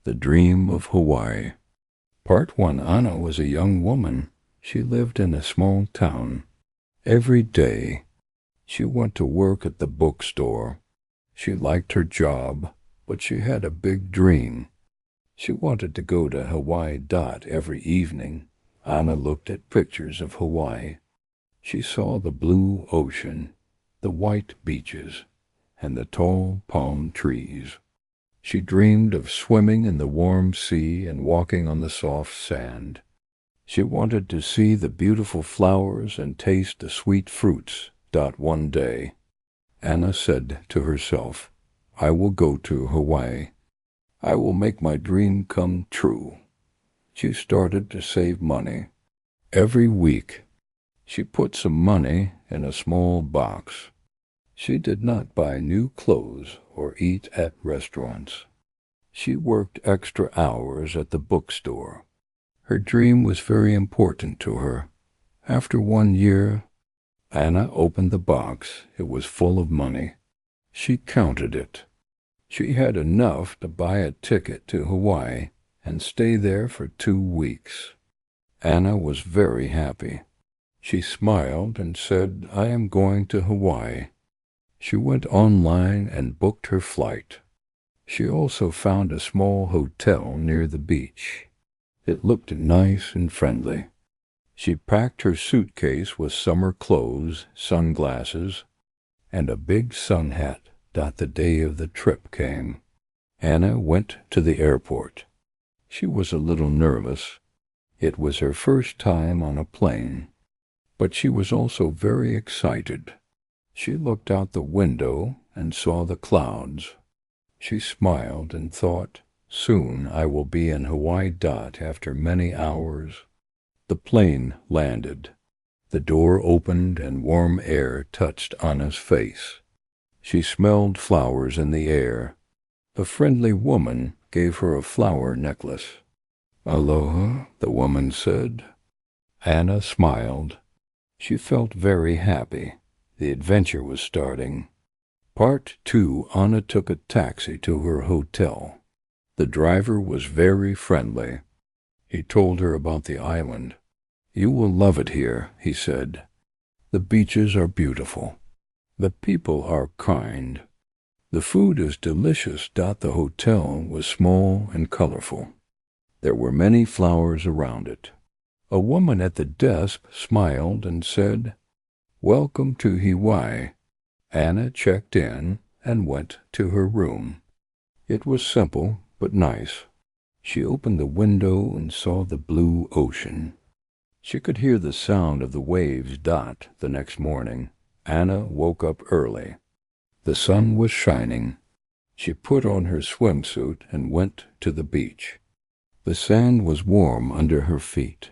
The Dream of Hawaii. Part 1. Anna was a young woman. She lived in a small town. Every day, she went to work at the bookstore. She liked her job, but she had a big dream. She wanted to go to Hawaii. Every evening, Anna looked at pictures of Hawaii. She saw the blue ocean, the white beaches, and the tall palm trees. She dreamed of swimming in the warm sea and walking on the soft sand. She wanted to see the beautiful flowers and taste the sweet fruits. One day, Anna said to herself, "I will go to Hawaii. I will make my dream come true." She started to save money. Every week, she put some money in a small box. She did not buy new clothes or eat at restaurants. She worked extra hours at the bookstore. Her dream was very important to her. After 1 year, Anna opened the box. It was full of money. She counted it. She had enough to buy a ticket to Hawaii and stay there for 2 weeks. Anna was very happy. She smiled and said, "I am going to Hawaii." She went online and booked her flight. She also found a small hotel near the beach. It looked nice and friendly. She packed her suitcase with summer clothes, sunglasses, and a big sun hat. The day of the trip came. Anna went to the airport. She was a little nervous. It was her first time on a plane, but she was also very excited. She looked out the window and saw the clouds. She smiled and thought, "Soon I will be in Hawaii. After many hours." The plane landed. The door opened and warm air touched Anna's face. She smelled flowers in the air. A friendly woman gave her a flower necklace. "Aloha," the woman said. Anna smiled. She felt very happy. The adventure was starting. Part 2. Anna took a taxi to her hotel. The driver was very friendly. He told her about the island. "You will love it here," he said. "The beaches are beautiful. The people are kind. The food is delicious." The hotel was small and colorful. There were many flowers around it. A woman at the desk smiled and said, "Welcome to Hawaii." Anna checked in and went to her room. It was simple but nice. She opened the window and saw the blue ocean. She could hear the sound of the waves. The next morning, Anna woke up early. The sun was shining. She put on her swimsuit and went to the beach. The sand was warm under her feet.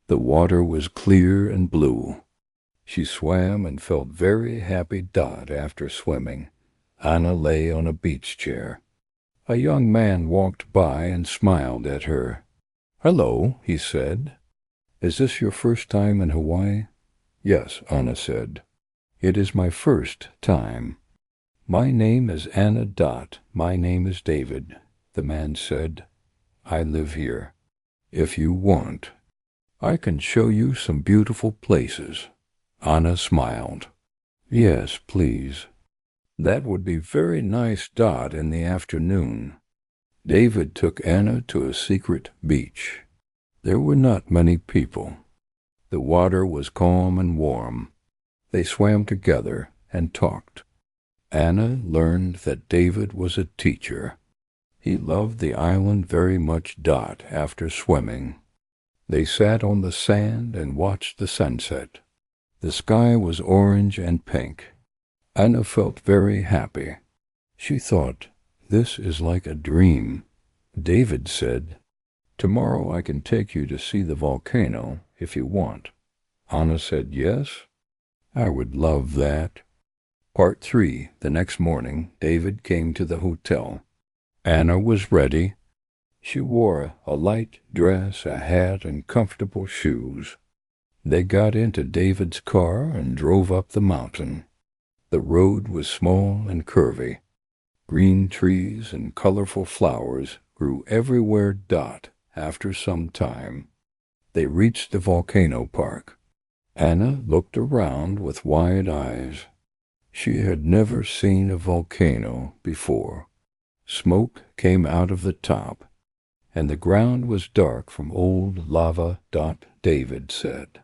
The water was clear and blue. She swam and felt very happy. After swimming, Anna lay on a beach chair. A young man walked by and smiled at her. "Hello," he said. "Is this your first time in Hawaii?" "Yes," Anna said. "It is my first time." "My name is Anna. My name is David," the man said. "I live here. If you want, I can show you some beautiful places." Anna smiled. "Yes, please. That would be very nice. In the afternoon, David took Anna to a secret beach. There were not many people. The water was calm and warm. They swam together and talked. Anna learned that David was a teacher. He loved the island very much. After swimming, they sat on the sand and watched the sunset. The sky was orange and pink. Anna felt very happy. She thought, "This is like a dream." David said, "Tomorrow I can take you to see the volcano if you want." Anna said, "Yes, I would love that." Part 3. The next morning, David came to the hotel. Anna was ready. She wore a light dress, a hat, and comfortable shoes. They got into David's car and drove up the mountain. The road was small and curvy. Green trees and colorful flowers grew everywhere. After some time, they reached the volcano park. Anna looked around with wide eyes. She had never seen a volcano before. Smoke came out of the top, and the ground was dark from old lava. David said,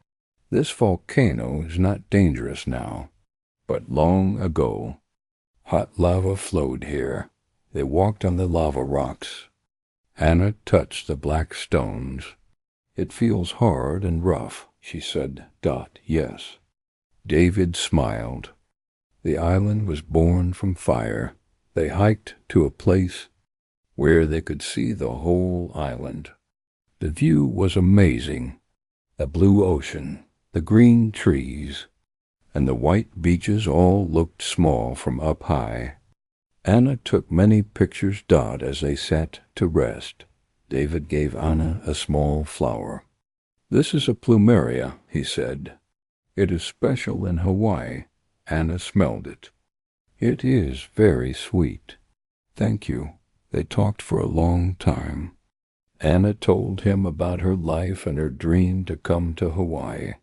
"This volcano is not dangerous now, but long ago, hot lava flowed here." They walked on the lava rocks. Anna touched the black stones. "It feels hard and rough," she said. Yes. David smiled. The island was born from fire. They hiked to a place where they could see the whole island. The view was amazing. The blue ocean, the green trees, and the white beaches all looked small from up high. Anna took many pictures. As they sat to rest, David gave Anna a small flower. "This is a plumeria," he said. "It is special in Hawaii." Anna smelled it. "It is very sweet." "Thank you." They talked for a long time. Anna told him about her life and her dream to come to Hawaii.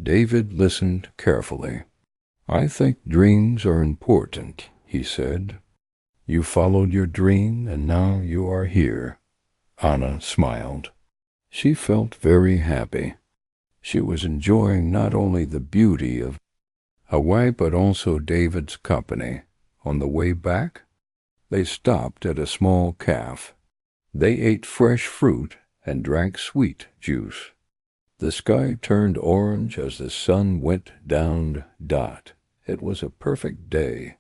David listened carefully. "I think dreams are important," he said. "You followed your dream, and now you are here." Anna smiled. She felt very happy. She was enjoying not only the beauty of Hawaii, but also David's company. On the way back, they stopped at a small cafe. They ate fresh fruit and drank sweet juice. The sky turned orange as the sun went down. It was a perfect day.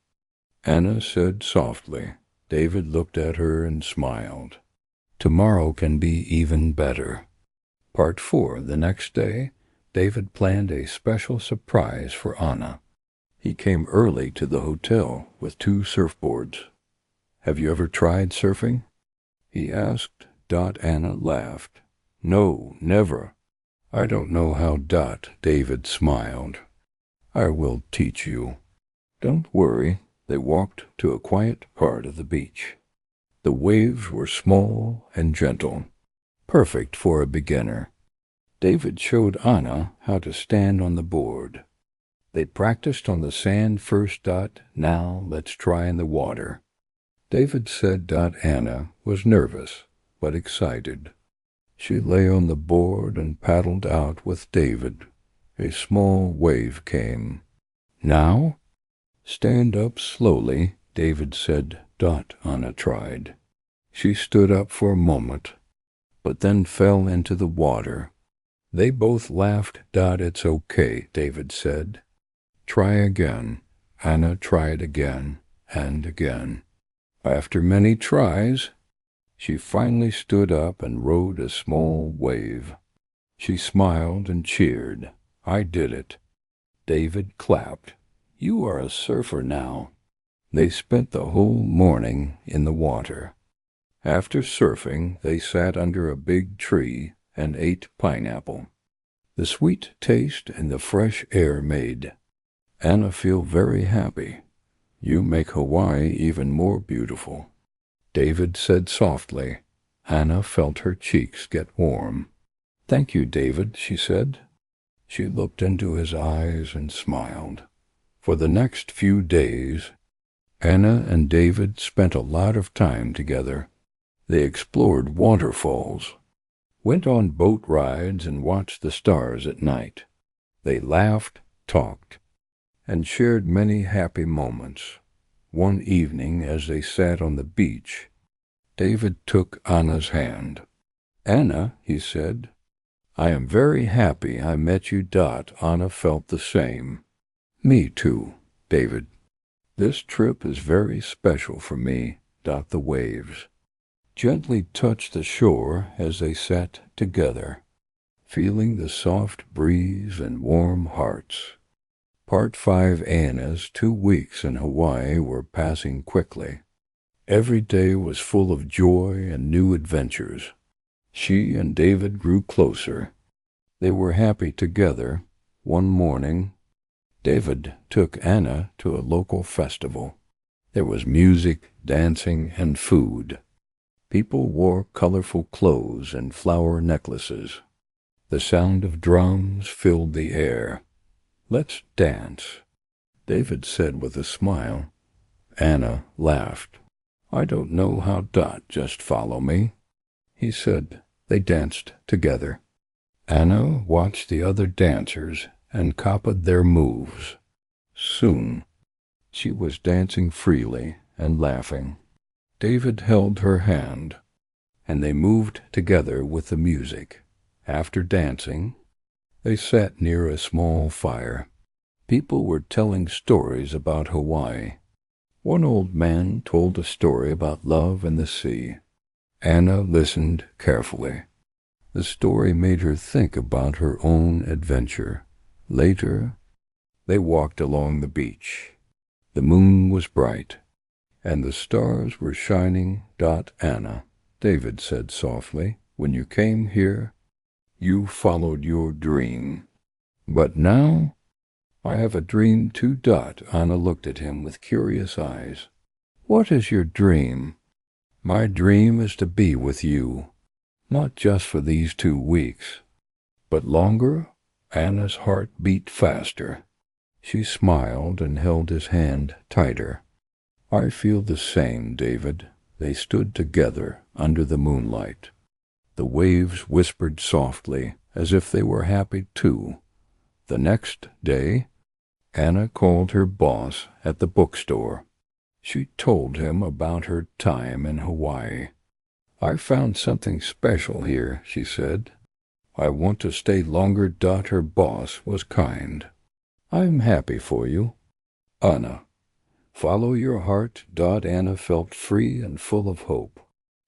Anna said softly. David looked at her and smiled. "Tomorrow can be even better." Part 4. The next day, David planned a special surprise for Anna. He came early to the hotel with 2 surfboards. "Have you ever tried surfing?" he asked. Anna laughed. "No, never." "I don't know how." David smiled. "I will teach you. Don't worry." They walked to a quiet part of the beach. The waves were small and gentle, perfect for a beginner. David showed Anna how to stand on the board. They practiced on the sand first. "Now let's try in the water." David said. Anna was nervous, but excited. She lay on the board and paddled out with David. A small wave came. "Now, stand up slowly," David said. Anna tried. She stood up for a moment, but then fell into the water. They both laughed. "It's okay," David said. "Try again." Anna tried again and again. After many tries, she finally stood up and rode a small wave. She smiled and cheered. "I did it." David clapped. "You are a surfer now." They spent the whole morning in the water. After surfing, they sat under a big tree and ate pineapple. The sweet taste and the fresh air made Anna feel very happy. "You make Hawaii even more beautiful," David said softly. Anna felt her cheeks get warm. "Thank you, David," she said. She looked into his eyes and smiled. For the next few days, Anna and David spent a lot of time together. They explored waterfalls, went on boat rides, and watched the stars at night. They laughed, talked, and shared many happy moments. One evening, as they sat on the beach, David took Anna's hand. "Anna," he said, "I am very happy I met you." Anna felt the same. "Me too, David. This trip is very special for me." The waves gently touched the shore as they sat together, feeling the soft breeze and warm hearts. Part 5. Anna's 2 weeks in Hawaii were passing quickly. Every day was full of joy and new adventures. She and David grew closer. They were happy together. One morning, David took Anna to a local festival. There was music, dancing, and food. People wore colorful clothes and flower necklaces. The sound of drums filled the air. "Let's dance," David said with a smile. Anna laughed. "I don't know how Dot just follow me," he said. They danced together. Anna watched the other dancers and copied their moves. Soon, she was dancing freely and laughing. David held her hand, and they moved together with the music. After dancing, they sat near a small fire. People were telling stories about Hawaii. One old man told a story about love and the sea. Anna listened carefully. The story made her think about her own adventure. Later, they walked along the beach. The moon was bright, and the stars were shining. "Anna," David said softly, "when you came here, you followed your dream. But now, I have a dream too." Anna looked at him with curious eyes. "What is your dream?" "My dream is to be with you, not just for these 2 weeks, but longer." Anna's heart beat faster. She smiled and held his hand tighter. "I feel the same, David." They stood together under the moonlight. The waves whispered softly, as if they were happy too. The next day, Anna called her boss at the bookstore. She told him about her time in Hawaii. "I found something special here," she said. "I want to stay longer." Her boss was kind. "I'm happy for you, Anna. Follow your heart." Anna felt free and full of hope.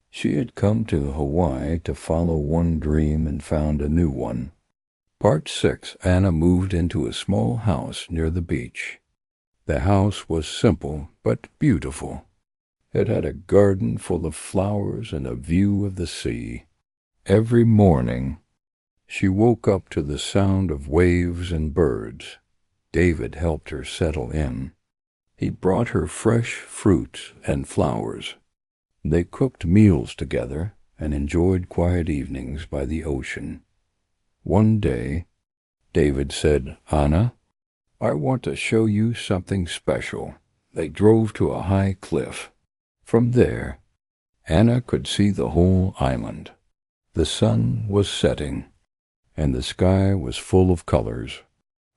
She had come to Hawaii to follow one dream and found a new one. Part 6. Anna moved into a small house near the beach. The house was simple but beautiful. It had a garden full of flowers and a view of the sea. Every morning, she woke up to the sound of waves and birds. David helped her settle in. He brought her fresh fruits and flowers. They cooked meals together and enjoyed quiet evenings by the ocean. One day, David said, "Anna, I want to show you something special." They drove to a high cliff. From there, Anna could see the whole island. The sun was setting, and the sky was full of colors.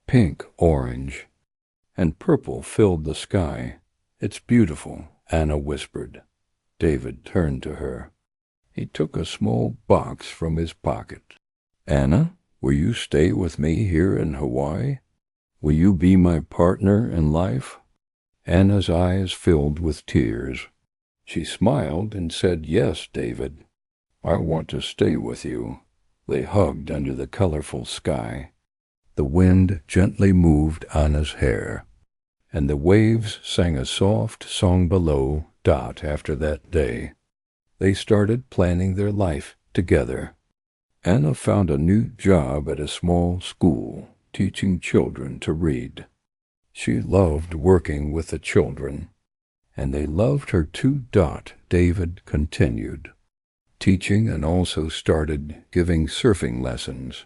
Pink, orange, and purple filled the sky. "It's beautiful," Anna whispered. David turned to her. He took a small box from his pocket. "Anna, will you stay with me here in Hawaii? Will you be my partner in life?" Anna's eyes filled with tears. She smiled and said, "Yes, David. I want to stay with you." They hugged under the colorful sky. The wind gently moved Anna's hair, and the waves sang a soft song below. After that day, they started planning their life together. Anna found a new job at a small school, teaching children to read. She loved working with the children, and they loved her too. David continued teaching and also started giving surfing lessons.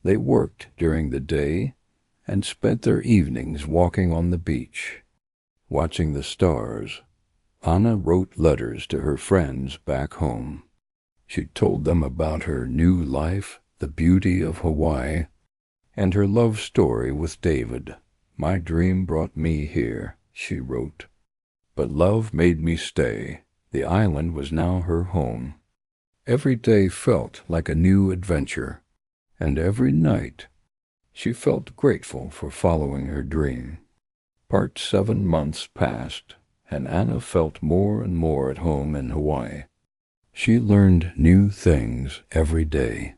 They worked during the day and spent their evenings walking on the beach, watching the stars. Anna wrote letters to her friends back home. She told them about her new life, the beauty of Hawaii, and her love story with David. "My dream brought me here," she wrote, "but love made me stay." The island was now her home. Every day felt like a new adventure, and every night she felt grateful for following her dream. Part 7 months passed, and Anna felt more and more at home in Hawaii. She learned new things every day.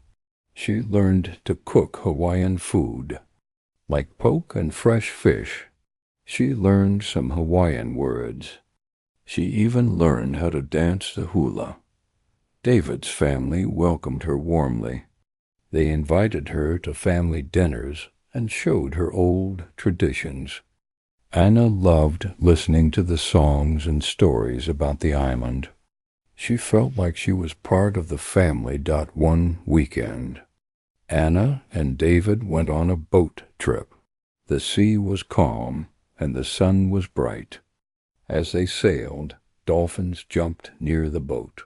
She learned to cook Hawaiian food, like poke and fresh fish. She learned some Hawaiian words. She even learned how to dance the hula. David's family welcomed her warmly. They invited her to family dinners and showed her old traditions. Anna loved listening to the songs and stories about the island. She felt like she was part of the family. One weekend, Anna and David went on a boat trip. The sea was calm and the sun was bright. As they sailed, dolphins jumped near the boat.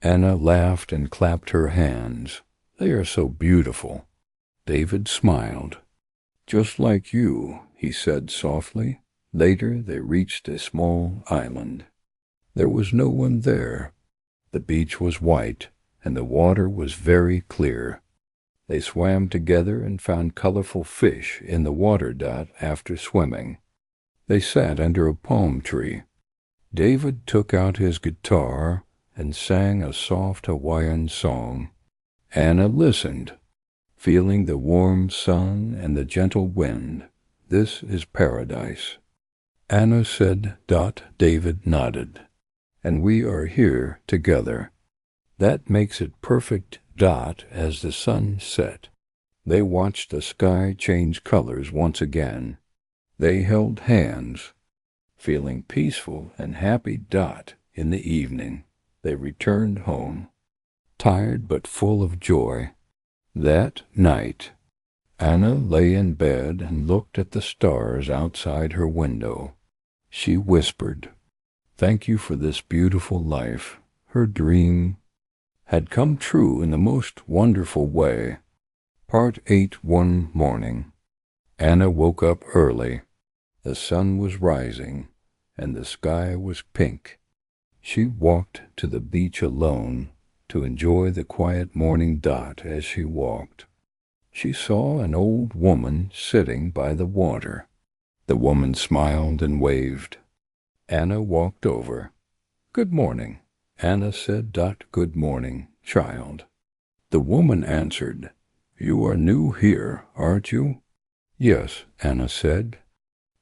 Anna laughed and clapped her hands. "They are so beautiful." David smiled. "Just like you," he said softly. Later they reached a small island. There was no one there. The beach was white, and the water was very clear. They swam together and found colorful fish in the water. After swimming, they sat under a palm tree. David took out his guitar and sang a soft Hawaiian song. Anna listened, feeling the warm sun and the gentle wind. "This is paradise," Anna said. David nodded. "And we are here together. That makes it perfect." As the sun set, they watched the sky change colors once again. They held hands, feeling peaceful and happy. In the evening, they returned home, tired but full of joy. That night, Anna lay in bed and looked at the stars outside her window. She whispered, "Thank you for this beautiful life." Her dream had come true in the most wonderful way. Part 8. One morning, Anna woke up early. The sun was rising, and the sky was pink. She walked to the beach alone to enjoy the quiet morning. As she walked, she saw an old woman sitting by the water. The woman smiled and waved. Anna walked over. "Good morning," Anna said. "Good morning, child." The woman answered, "You are new here, aren't you?" "Yes," Anna said.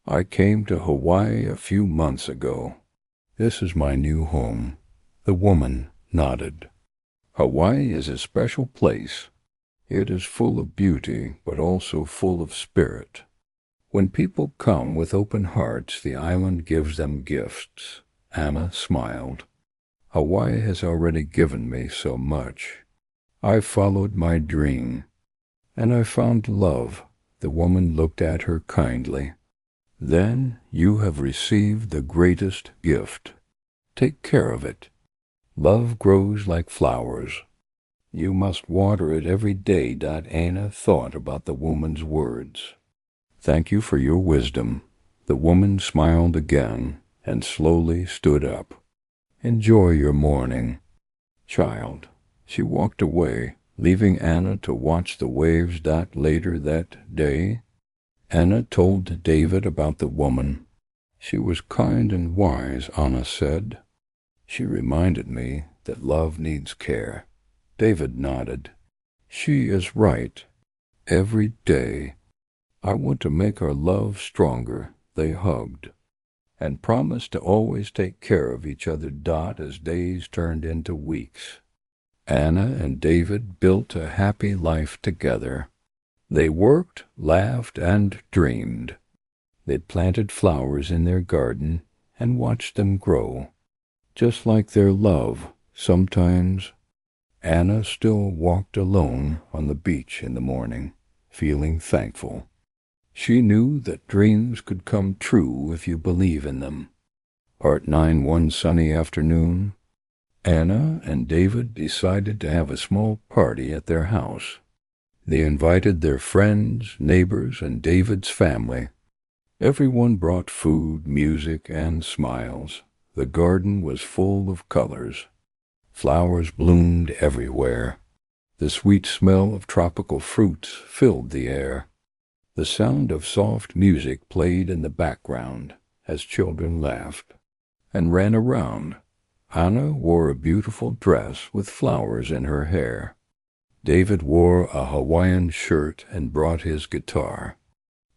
"I came to Hawaii a few months ago. This is my new home." The woman nodded. "Hawaii is a special place. It is full of beauty, but also full of spirit. When people come with open hearts, the island gives them gifts." Anna smiled. "Hawaii has already given me so much. I followed my dream, and I found love." The woman looked at her kindly. "Then you have received the greatest gift. Take care of it. Love grows like flowers. You must water it every day." Anna thought about the woman's words. "Thank you for your wisdom." The woman smiled again and slowly stood up. "Enjoy your morning, child." She walked away, leaving Anna to watch the waves. Later that day, Anna told David about the woman. "She was kind and wise," Anna said. "She reminded me that love needs care." David nodded. "She is right. Every day, I want to make our love stronger." They hugged and promised to always take care of each other. As days turned into weeks, Anna and David built a happy life together. They worked, laughed, and dreamed. They planted flowers in their garden and watched them grow. Just like their love, sometimes Anna still walked alone on the beach in the morning, feeling thankful. She knew that dreams could come true if you believe in them. Part 9. One sunny afternoon, Anna and David decided to have a small party at their house. They invited their friends, neighbors, and David's family. Everyone brought food, music, and smiles. The garden was full of colors. Flowers bloomed everywhere. The sweet smell of tropical fruits filled the air. The sound of soft music played in the background as children laughed and ran around. Anna wore a beautiful dress with flowers in her hair. David wore a Hawaiian shirt and brought his guitar.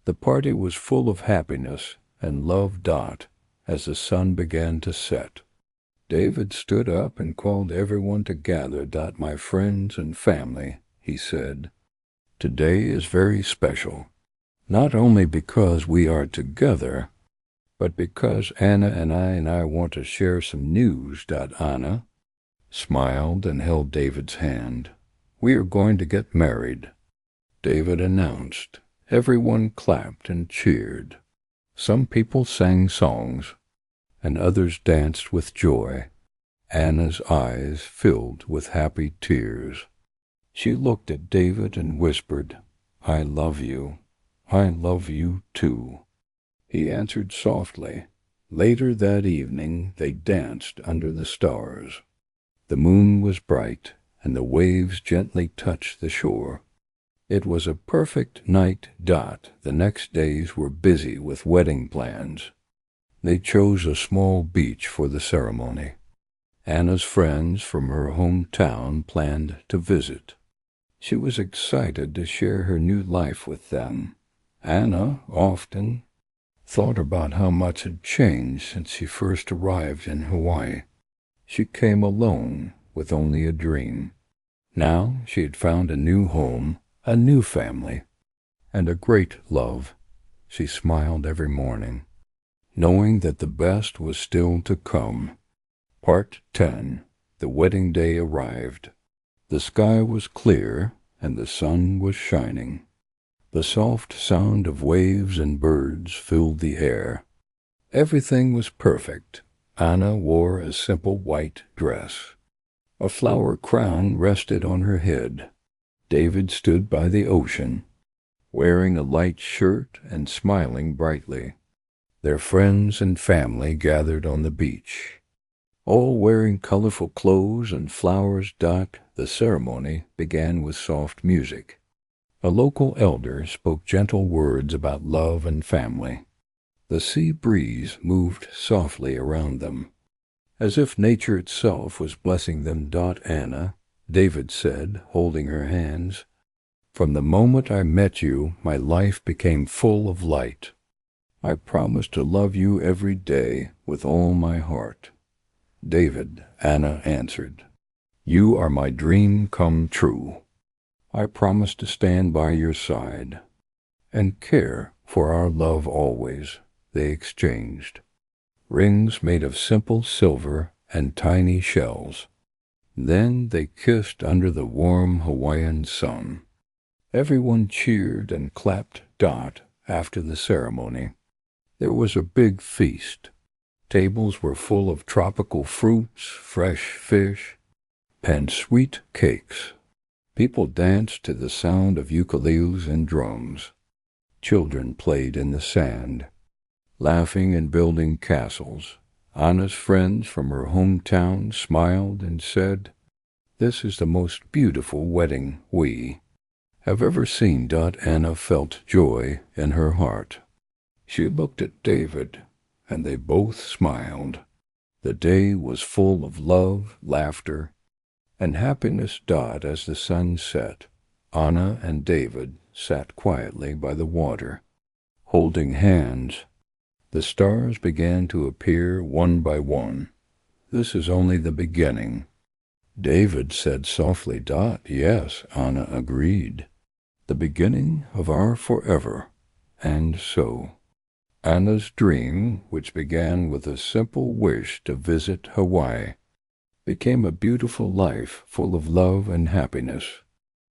The party was full of happiness and love. As the sun began to set, David stood up and called everyone to gather. "My friends and family," he said, "today is very special. Not only because we are together, but because Anna and I want to share some news." Anna smiled and held David's hand. "We are going to get married," David announced. Everyone clapped and cheered. Some people sang songs, and others danced with joy. Anna's eyes filled with happy tears. She looked at David and whispered, "I love you. I love you too." He answered softly. Later that evening they danced under the stars. The moon was bright, and the waves gently touched the shore. It was a perfect night. The next days were busy with wedding plans. They chose a small beach for the ceremony. Anna's friends from her hometown planned to visit. She was excited to share her new life with them. Anna often thought about how much had changed since she first arrived in Hawaii. She came alone with only a dream. Now she had found a new home, a new family, and a great love. She smiled every morning, knowing that the best was still to come. Part 10. The wedding day arrived. The sky was clear, and the sun was shining. The soft sound of waves and birds filled the air. Everything was perfect. Anna wore a simple white dress. A flower crown rested on her head. David stood by the ocean, wearing a light shirt and smiling brightly. Their friends and family gathered on the beach, all wearing colorful clothes and flowers. The ceremony began with soft music. A local elder spoke gentle words about love and family. The sea breeze moved softly around them, as if nature itself was blessing them. "Anna," David said, holding her hands, "from the moment I met you, my life became full of light. I promise to love you every day with all my heart." "David," Anna answered, "you are my dream come true. I promise to stand by your side and care for our love always." They exchanged rings made of simple silver and tiny shells. Then they kissed under the warm Hawaiian sun. Everyone cheered and clapped. After the ceremony, there was a big feast. Tables were full of tropical fruits, fresh fish, and sweet cakes. People danced to the sound of ukuleles and drums. Children played in the sand, laughing and building castles. Anna's friends from her hometown smiled and said, "This is the most beautiful wedding we have ever seen." Anna felt joy in her heart. She looked at David, and they both smiled. The day was full of love, laughter, and happiness. As the sun set, Anna and David sat quietly by the water, holding hands. The stars began to appear one by one. "This is only the beginning," David said softly. "Yes," Anna agreed, "the beginning of our forever." And so, Anna's dream, which began with a simple wish to visit Hawaii, became a beautiful life full of love and happiness.